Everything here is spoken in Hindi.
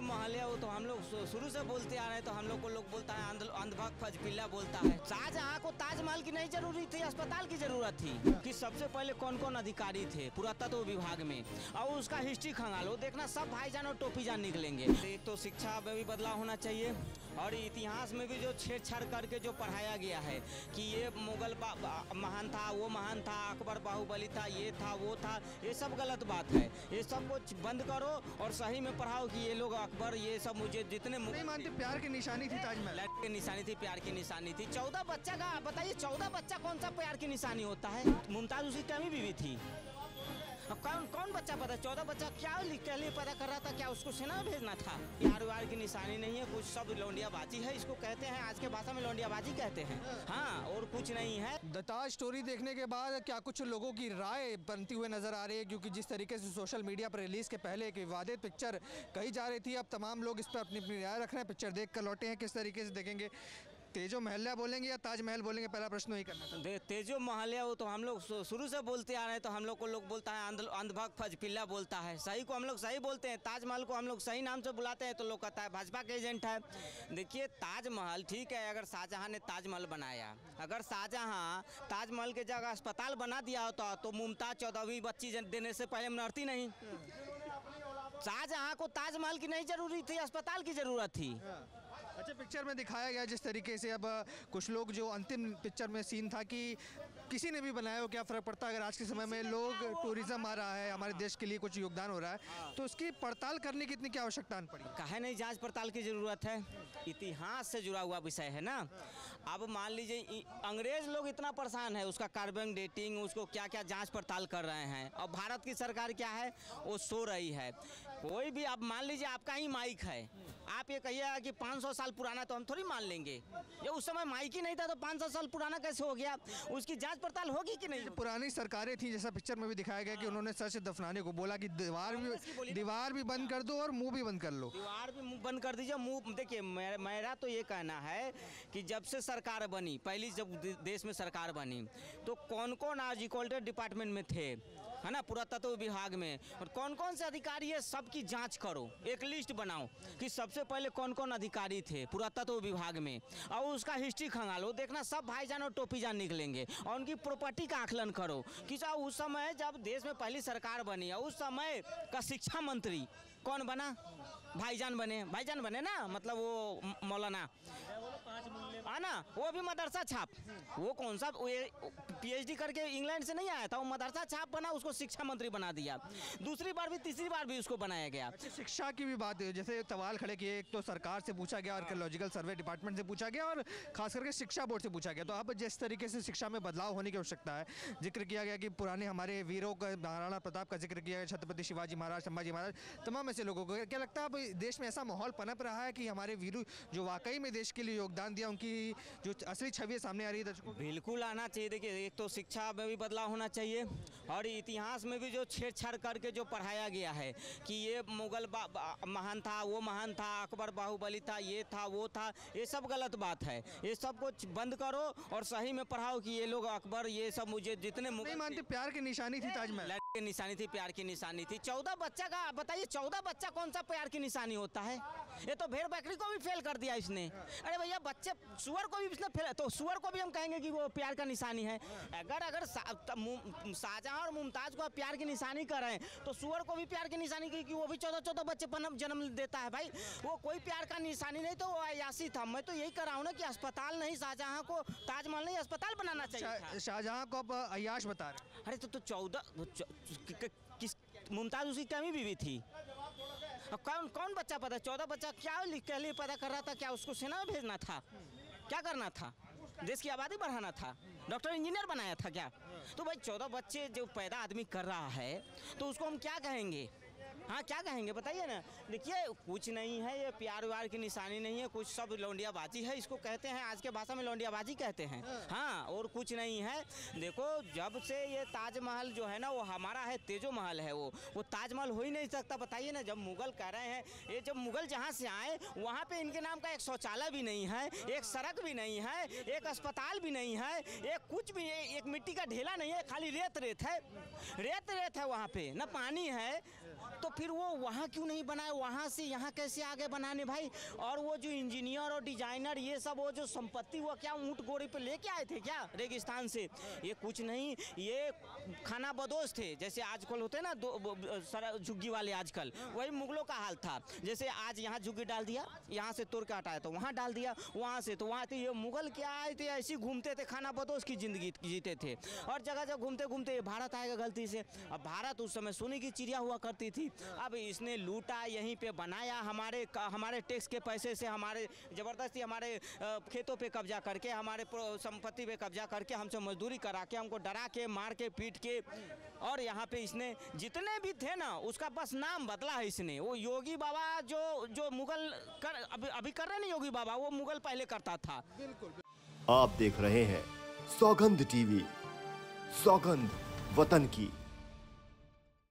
महल है वो तो हम लोग शुरू से बोलते आ रहे हैं, तो हम लोग को लोग बोलता है अंधभक्त फजपिल्ला बोलता है। शाहजहां को ताजमहल की नहीं जरूरी थी, अस्पताल की जरूरत थी कि सबसे पहले कौन कौन अधिकारी थे पुरातत्व विभाग में, और उसका हिस्ट्री खंगालो, देखना सब भाईजान और टोपीजान निकलेंगे। एक तो शिक्षा में भी बदलाव होना चाहिए और इतिहास में भी जो छेड़छाड़ करके जो पढ़ाया गया है कि ये मुगल महान था, वो महान था, अकबर बाहुबली था, ये था वो था, ये सब गलत बात है। ये सब कुछ बंद करो और सही में पढ़ाओ कि ये लोग अकबर ये सब मुझे जितने नहीं मानते प्यार की निशानी थी ताजमहल की निशानी थी, प्यार की निशानी थी। 14 बच्चा का बताइए, 14 बच्चा कौन सा प्यार की निशानी होता है? मुमताज उसकी कमी बीवी थी। कौन बच्चा पता 14 बच्चा क्या के लिए पैदा कर रहा था? क्या उसको सेना में भेजना था? प्यार व्यार की निशानी नहीं है, कुछ सब लौंडियाबाजी है, इसको कहते हैं आज के भाषा में लौंडियाबाजी कहते हैं। हाँ, और कुछ नहीं है। द ताज स्टोरी देखने के बाद क्या कुछ लोगों की राय बनती हुई नजर आ रही है, क्योंकि जिस तरीके से सोशल मीडिया पर रिलीज के पहले एक विवादित पिक्चर कही जा रही थी, अब तमाम लोग इस पर अपनी अपनी राय रख रहे हैं। पिक्चर देख कर लौटे हैं, किस तरीके से देखेंगे? तेजो महल बोलेंगे या ताजमहल बोलेंगे? पहला प्रश्न वही करना था। तेजो महल है वो तो हम लोग शुरू से बोलते आ रहे हैं, तो हम लोग को लोग बोलता है अंधभक्त फजपिल्ला बोलता है। सही को हम लोग सही बोलते हैं, ताजमहल को हम लोग सही नाम से बुलाते हैं तो लोग कहता है भाजपा के एजेंट है। देखिए ताजमहल ठीक है, अगर शाहजहां ने ताजमहल बनाया, अगर शाहजहां ताजमहल के जगह अस्पताल बना दिया होता तो मुमताज 14वीं बच्ची देने से पहले मरती नहीं। शाहजहां को ताजमहल की नहीं जरूरी थी, अस्पताल की जरूरत थी। अच्छा, पिक्चर में दिखाया गया जिस तरीके से, अब कुछ लोग जो अंतिम पिक्चर में सीन था कि किसी ने भी बनाया हो, क्या फ़र्क पड़ता है अगर आज के समय में लोग टूरिज्म आ रहा है, हमारे देश के लिए कुछ योगदान हो रहा है, तो उसकी पड़ताल करने की इतनी क्या आवश्यकता पड़ी? काहे नहीं जांच पड़ताल की ज़रूरत है, इतिहास से जुड़ा हुआ विषय है ना। अब मान लीजिए अंग्रेज लोग इतना परेशान है, उसका कार्बन डेटिंग, उसको क्या क्या जाँच पड़ताल कर रहे हैं, और भारत की सरकार क्या है वो सो रही है। कोई भी, अब मान लीजिए आपका ही माइक है, आप ये कहिएगा कि 500 साल पुराना, तो हम थोड़ी मान लेंगे। ये उस समय माइक ही नहीं था तो 500 साल पुराना कैसे हो गया? उसकी जांच पड़ताल होगी कि नहीं? पुरानी सरकारें थी, जैसा पिक्चर में भी दिखाया गया कि उन्होंने सर से दफनाने को बोला कि दीवार भी बंद कर दो और मुंह भी बंद कर लो। दीवार भी मुंह बंद कर दीजिए, मुंह। देखिए मेरा तो ये कहना है कि जब से सरकार बनी, पहली जब देश में सरकार बनी, तो कौन कौन आर्कियोलॉजिकल डिपार्टमेंट में थे, है ना, पुरातत्व विभाग में, और कौन कौन से अधिकारी है सबकी जांच करो, एक लिस्ट बनाओ कि सबसे पहले कौन कौन अधिकारी थे पुरातत्व विभाग में, और उसका हिस्ट्री खंगालो, देखना सब भाईजान और टोपीजान निकलेंगे। और उनकी प्रॉपर्टी का आकलन करो कि उस समय जब देश में पहली सरकार बनी, उस समय का शिक्षा मंत्री कौन बना? भाईजान बने ना, मतलब वो मौलाना है ना, वो भी मदरसा छाप। वो कौन सा PhD करके इंग्लैंड से नहीं आया था, वो मदरसा छाप बना, उसको शिक्षा मंत्री बना दिया। दूसरी बार भी तीसरी बार भी उसको बनाया गया। अच्छा, शिक्षा की भी बात है, जैसे सवाल खड़े किए, एक तो सरकार से पूछा गया, आर्कियोलॉजिकल सर्वे डिपार्टमेंट से पूछा गया और खास करके शिक्षा बोर्ड से पूछा गया। तो अब जिस तरीके से शिक्षा में बदलाव होने की आवश्यकता है, जिक्र किया गया कि पुराने हमारे वीरों का, महाराणा प्रताप का जिक्र किया गया, छत्रपति शिवाजी महाराज, संभाजी महाराज, तमाम ऐसे लोगों को, क्या लगता है अब देश में ऐसा माहौल पनप रहा है कि हमारे वीरों जो वाकई में देश के लिए योगदान दिया, उनकी जो असली छवि सामने आ रही है दर्शकों? बिल्कुल आना चाहिए। देखिए एक तो शिक्षा में भी बदलाव होना चाहिए और इतिहास में भी जो छेड़छाड़ करके जो पढ़ाया गया है कि ये मुगल महान था, वो महान था, अकबर बाहुबली था, ये था वो था, ये सब गलत बात है। ये सब कुछ बंद करो और सही में पढ़ाओ कि ये लोग अकबर ये सब मुझे जितने नहीं मानते प्यार की निशानी थी ताजमहल की निशानी थी, प्यार की निशानी थी। 14 बच्चा का बताइए, 14 बच्चा कौन सा प्यार की निशानी होता है? ये तो भेड़ बकरी को भी फेल कर दिया इसने। अरे भैया बच्चे, सुअर को भी इसने फेल, तो सुअर को भी हम कहेंगे कि वो प्यार का निशानी है? अगर शाहजहां और मुमताज को प्यार की निशानी कर रहे हैं तो सुअर को भी प्यार की निशानी की, वो भी 14 बच्चे जन्म देता है भाई। वो कोई प्यार का निशानी नहीं, तो वो अयासी था। मैं तो यही कर रहा हूँ ना कि अस्पताल नहीं, शाहजहां को ताजमहल नहीं, अस्पताल बनाना चाहिए। शाहजहां को अब अय्याश बता रहे। अरे तो 14 मुमताज उसकी कमी बीवी थी। कौन बच्चा पता 14 बच्चा क्या के लिए पैदा कर रहा था? क्या उसको सेना में भेजना था? क्या करना था? देश की आबादी बढ़ाना था? डॉक्टर इंजीनियर बनाया था क्या? तो भाई 14 बच्चे जो पैदा आदमी कर रहा है तो उसको हम क्या कहेंगे? हाँ क्या कहेंगे बताइए ना। देखिए कुछ नहीं है, ये प्यार व्यार की निशानी नहीं है, कुछ सब लौंडियाबाजी है, इसको कहते हैं आज के भाषा में लौंडियाबाजी कहते हैं। हाँ, और कुछ नहीं है। देखो जब से ये ताजमहल जो है ना वो हमारा है, तेजो महल है, वो ताजमहल हो ही नहीं सकता। बताइए ना, जब मुगल कह रहे हैं, ये जब मुगल जहाँ से आए वहाँ पे इनके नाम का एक शौचालय भी नहीं है, एक सड़क भी नहीं है, एक अस्पताल भी नहीं है, एक कुछ भी, एक मिट्टी का ढेला नहीं है, खाली रेत है, रेत है वहाँ पे, ना पानी है। तो फिर वो वहाँ क्यों नहीं बनाए, वहाँ से यहाँ कैसे आगे बनाने भाई। और वो जो इंजीनियर और डिजाइनर ये सब वो जो संपत्ति वो क्या ऊँट गोरी पे लेके आए थे क्या रेगिस्तान से, ये कुछ नहीं, ये खाना बदोश थे। जैसे आजकल होते हैं ना झुग्गी वाले, आजकल वही मुगलों का हाल था। जैसे आज यहाँ झुग्गी डाल दिया, यहाँ से तोड़ के हटाया तो वहाँ डाल दिया, वहाँ से तो वहाँ। तो ये मुगल क्या आए थे, ऐसे घूमते थे, खाना बदोश की जिंदगी जीते थे। और जगह जगह घूमते घूमते भारत आएगा गलती से। अब भारत उस समय सोने की चिड़िया हुआ करती थी। अब इसने लूटा, यहीं पे बनाया, हमारे टैक्स के पैसे से, हमारे ज़बरदस्ती हमारे खेतों पे कब्जा करके, हमारे संपत्ति पे कब्जा करके, हमसे मजदूरी करा के, हमको डरा के, मार के, पीट के। और यहाँ पे इसने जितने भी थे ना, उसका बस नाम बदला है इसने। वो योगी बाबा जो मुगल अभी कर रहे हैं योगी बाबा, वो मुगल पहले करता था। आप देख रहे हैं सौगंध टीवी, सौगंध वतन की।